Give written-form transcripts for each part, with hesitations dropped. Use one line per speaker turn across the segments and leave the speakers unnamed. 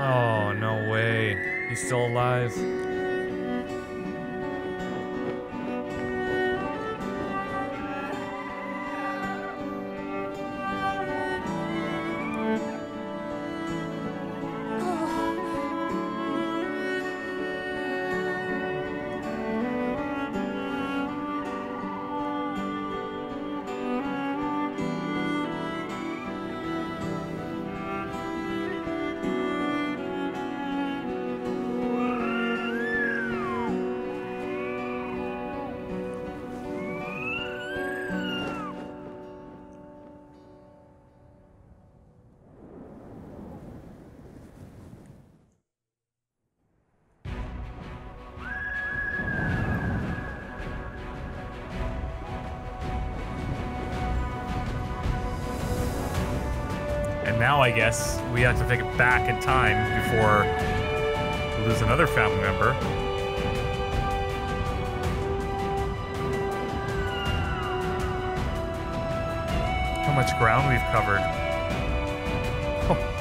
Oh, no way. He's still alive. Now I guess we have to take it back in time before we lose another family member. How much ground we've covered. Oh.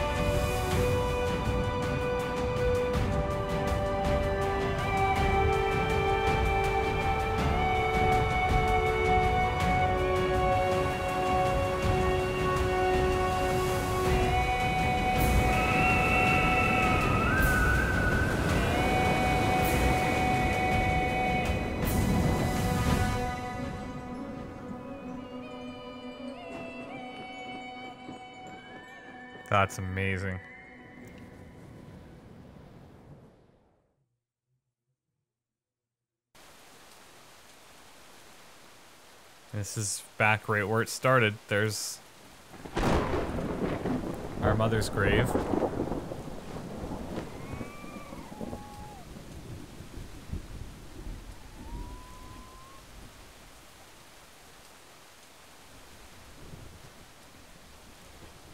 That's amazing. This is back right where it started. There's our mother's grave.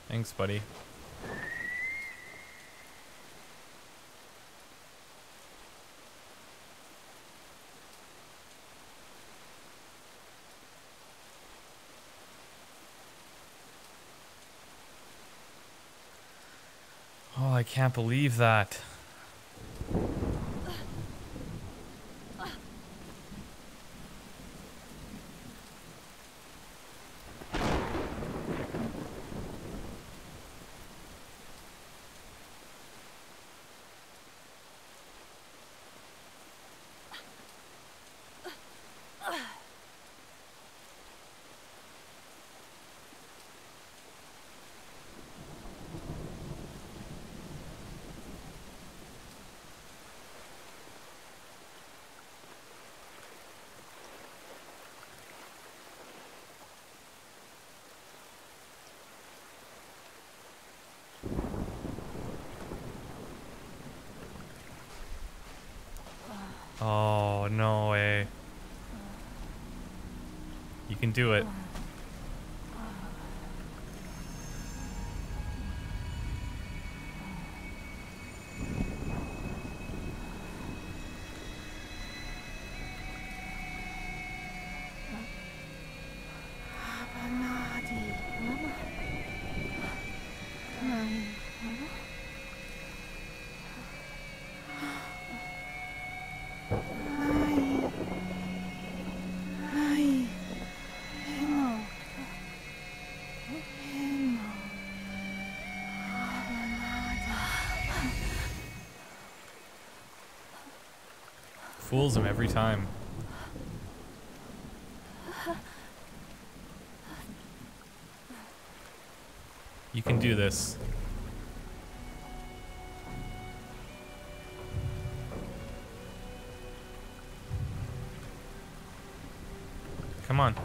Thanks, buddy. Oh, I can't believe that. Oh, no way. You can do it. Fools him every time. You can do this. Come on.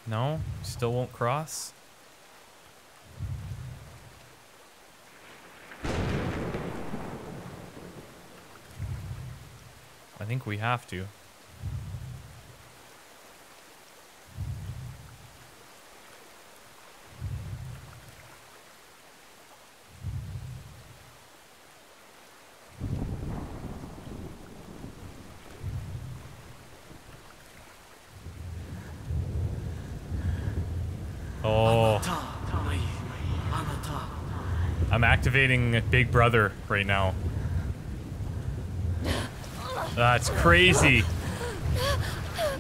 No? Still won't cross? I think we have to. I'm activating Big Brother right now. That's crazy.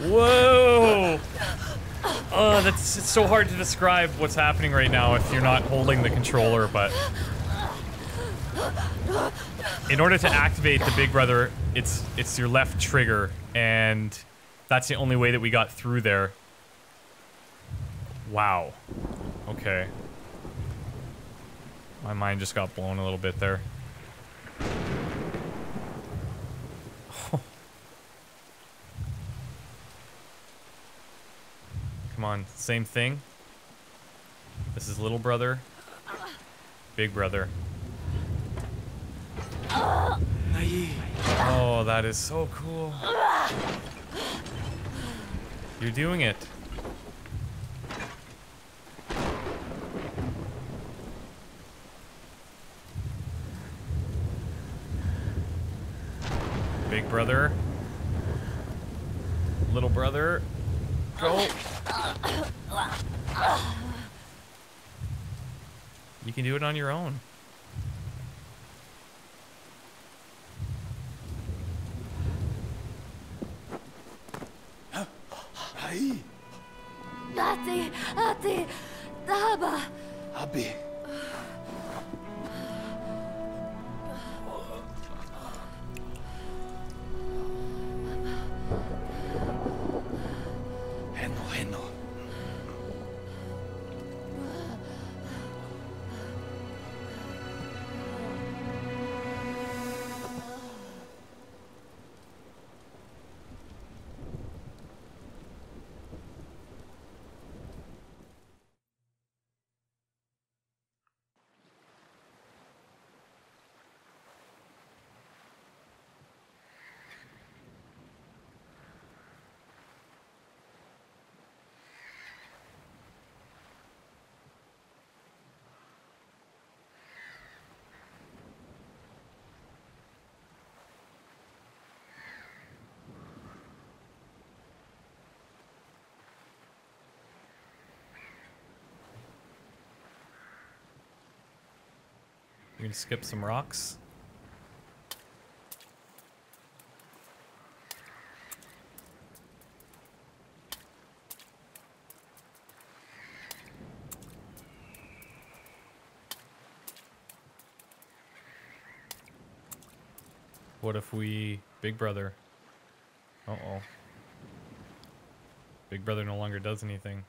Whoa! Oh, it's so hard to describe what's happening right now if you're not holding the controller, but... In order to activate the Big Brother, it's your left trigger, and that's the only way that we got through there. Wow. Okay. My mind just got blown a little bit there. Come on, same thing. This is little brother. Big brother. Oh, that is so cool. You're doing it. Big brother. Little brother. Go. You can do it on your own.
Ati, Daba.
Abi. Heno.
We're gonna skip some rocks. What if we... Big Brother. Uh-oh. Big Brother no longer does anything.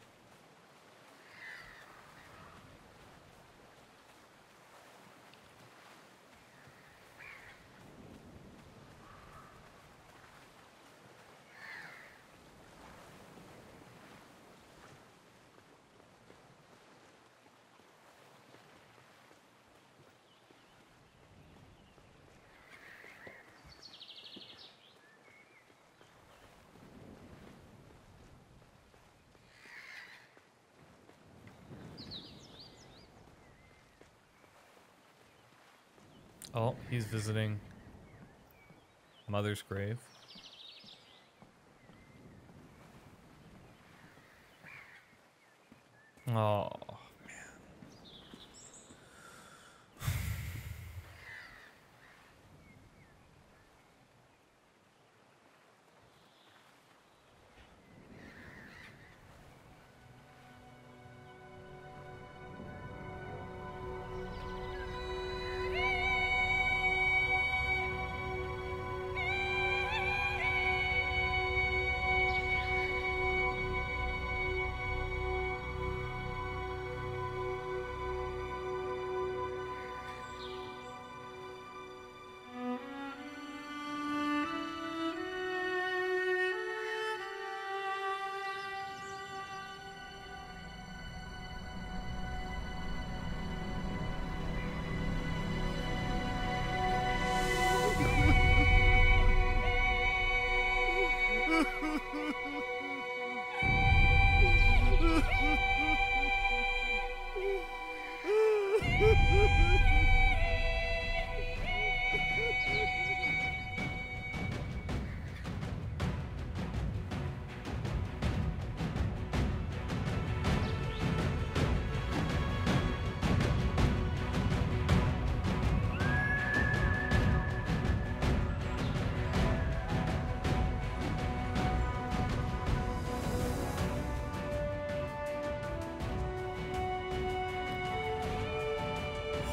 Oh, he's visiting Mother's grave. Oh, man.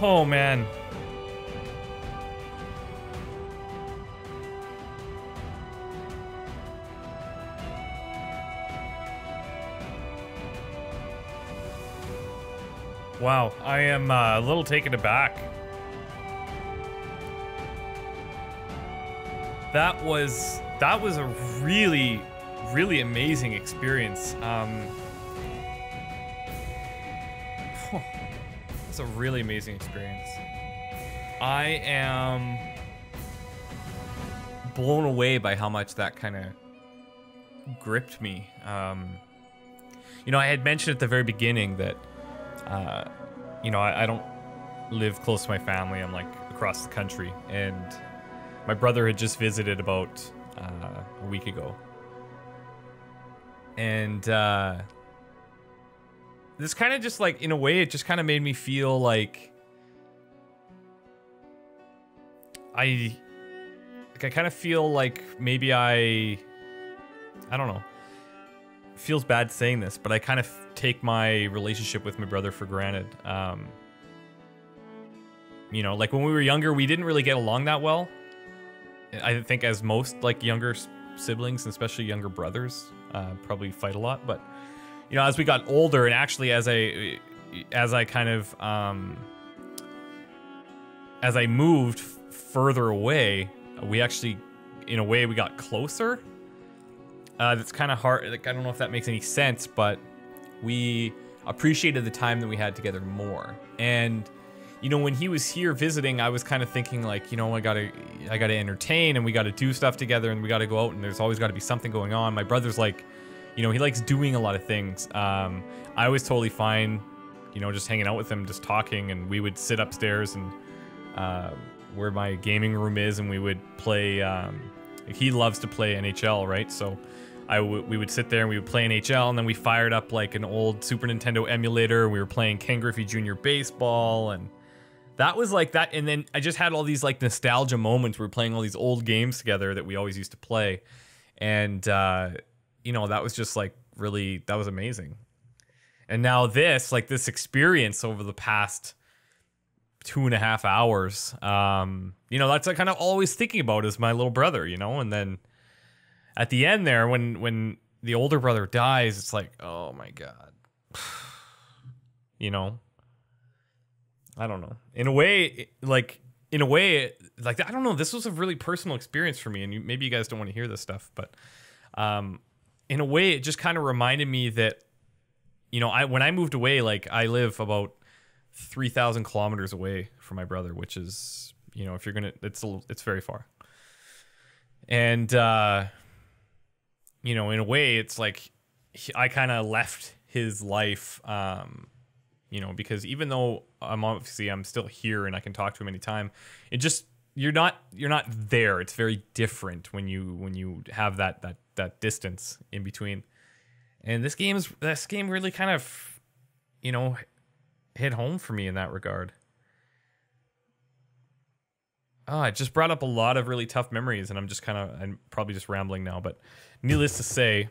Oh, man. Wow, I am a little taken aback. That was a really, really amazing experience. It's a really amazing experience. I am blown away by how much that kind of gripped me. You know, I had mentioned at the very beginning that, you know, I don't live close to my family. I'm like across the country, and my brother had just visited about a week ago. And this kind of just like, in a way, it just kind of made me feel like I kind of feel like maybe I don't know. It feels bad saying this, but I kind of take my relationship with my brother for granted. You know, like when we were younger, we didn't really get along that well. I think as most like younger siblings, and especially younger brothers, probably fight a lot. But you know, as we got older, and actually as I kind of as I moved further away, we actually, in a way, we got closer. That's kind of hard. Like, I don't know if that makes any sense, but we appreciated the time that we had together more. And you know, when he was here visiting, I was kind of thinking like, you know, I gotta entertain, and we gotta do stuff together, and we gotta go out, and there's always gotta be something going on. My brother's like, you know, he likes doing a lot of things. I was totally fine, you know, just hanging out with him, just talking, and we would sit upstairs and where my gaming room is, and we would play. He loves to play NHL, right? So we would sit there and we would play NHL, and then we fired up like an old Super Nintendo emulator. We were playing Ken Griffey Jr. baseball, and that was like that. And then I just had all these like nostalgia moments. We were playing all these old games together that we always used to play, and you know, that was just like really, that was amazing. And now this experience over the past 2.5 hours, you know, that's like kind of always thinking about is my little brother, you know. And then at the end there, when the older brother dies, it's like, oh my God, you know. I don't know. In a way, like I don't know. This was a really personal experience for me, and maybe you guys don't want to hear this stuff, but in a way, it just kind of reminded me that, you know, when I moved away, like I live about 3,000 kilometers away from my brother, which is, you know, if you're gonna, it's very far. And you know, in a way, it's like I kind of left his life. You know, because even though I'm still here and I can talk to him anytime, it just, you're not there. It's very different when you have that distance in between. And this game really kind of, you know, hit home for me in that regard. It just brought up a lot of really tough memories, and I'm probably just rambling now, but needless to say,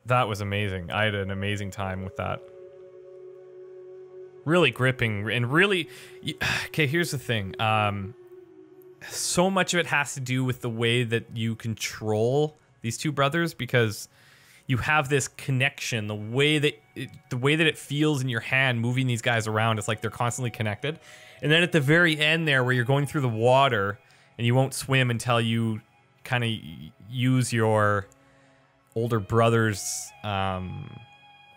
that was amazing. I had an amazing time with that. Really gripping, and really, okay, here's the thing. So much of it has to do with the way that you control these two brothers, because you have this connection, the way that it feels in your hand moving these guys around. It's like they're constantly connected. And then at the very end there, where you're going through the water and you won't swim until you kind of use your older brother's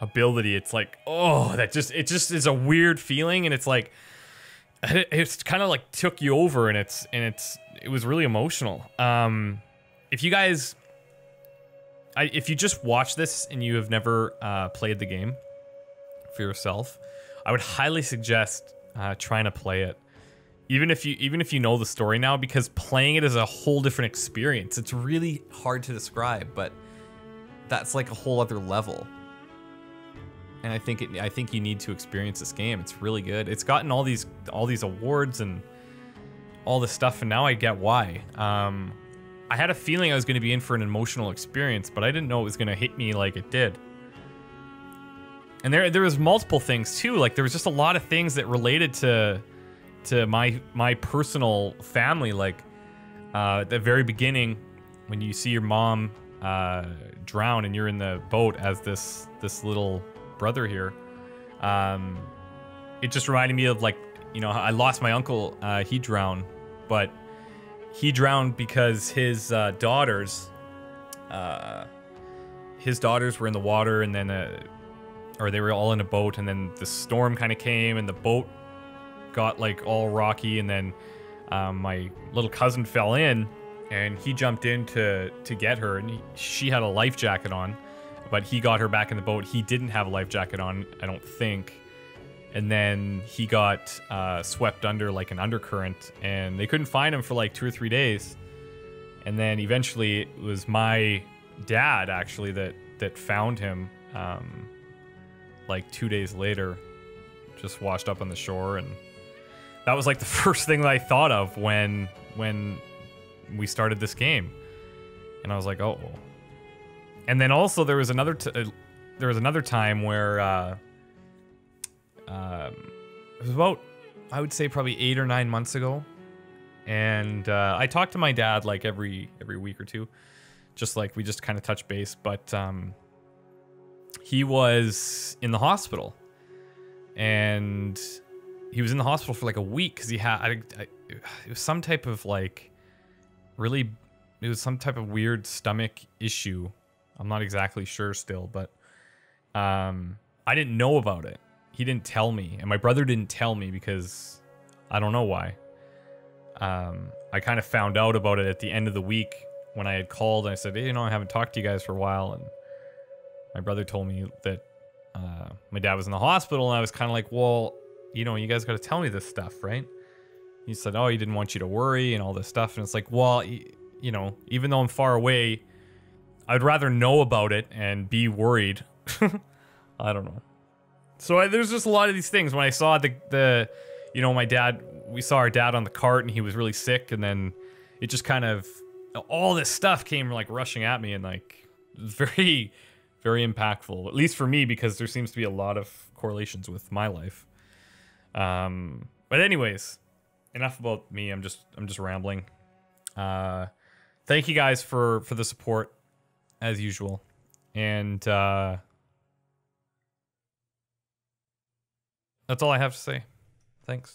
ability, it's like, oh, it just is a weird feeling, and it's like it's kind of like took you over, and it was really emotional. If you guys, if you just watch this and you have never played the game for yourself, I would highly suggest trying to play it, even if you know the story now, because playing it is a whole different experience. It's really hard to describe, but that's like a whole other level. And I think you need to experience this game. It's really good. It's gotten all these awards and all this stuff, and now I get why. I had a feeling I was going to be in for an emotional experience, but I didn't know it was going to hit me like it did. And there was multiple things too. Like there was just a lot of things that related to my personal family. Like at the very beginning, when you see your mom drown and you're in the boat as this little brother here, it just reminded me of, like, you know, I lost my uncle. He drowned, but he drowned because his daughters were in the water, and then or they were all in a boat, and then the storm kind of came and the boat got like all rocky, and then my little cousin fell in and he jumped in to get her, and she had a life jacket on, but he got her back in the boat. He didn't have a life jacket on, I don't think. And then he got swept under like an undercurrent, and they couldn't find him for like 2 or 3 days. And then eventually it was my dad actually that found him like 2 days later, just washed up on the shore. And that was like the first thing that I thought of when we started this game. And I was like, oh. And then also there was another time where it was about, I would say, probably 8 or 9 months ago, and I talked to my dad like every week or two, just like we just kind of touch base. But he was in the hospital, and he was in the hospital for like a week because he had it was some type of like it was some type of weird stomach issue. I'm not exactly sure still, but I didn't know about it. He didn't tell me, and my brother didn't tell me because I don't know why. I kind of found out about it at the end of the week when I had called and I said, hey, you know, I haven't talked to you guys for a while, and my brother told me that my dad was in the hospital, and I was kind of like, well, you know, you guys got to tell me this stuff, right? He said, oh, he didn't want you to worry and all this stuff, and it's like, well, you know, even though I'm far away, I'd rather know about it and be worried. I don't know. So there's just a lot of these things. When I saw the you know, we saw our dad on the cart and he was really sick, and then it just kind of, all this stuff came like rushing at me, and like it was very, very impactful, at least for me, because there seems to be a lot of correlations with my life. But anyways, enough about me. I'm just rambling. Thank you guys for the support as usual, and that's all I have to say. Thanks.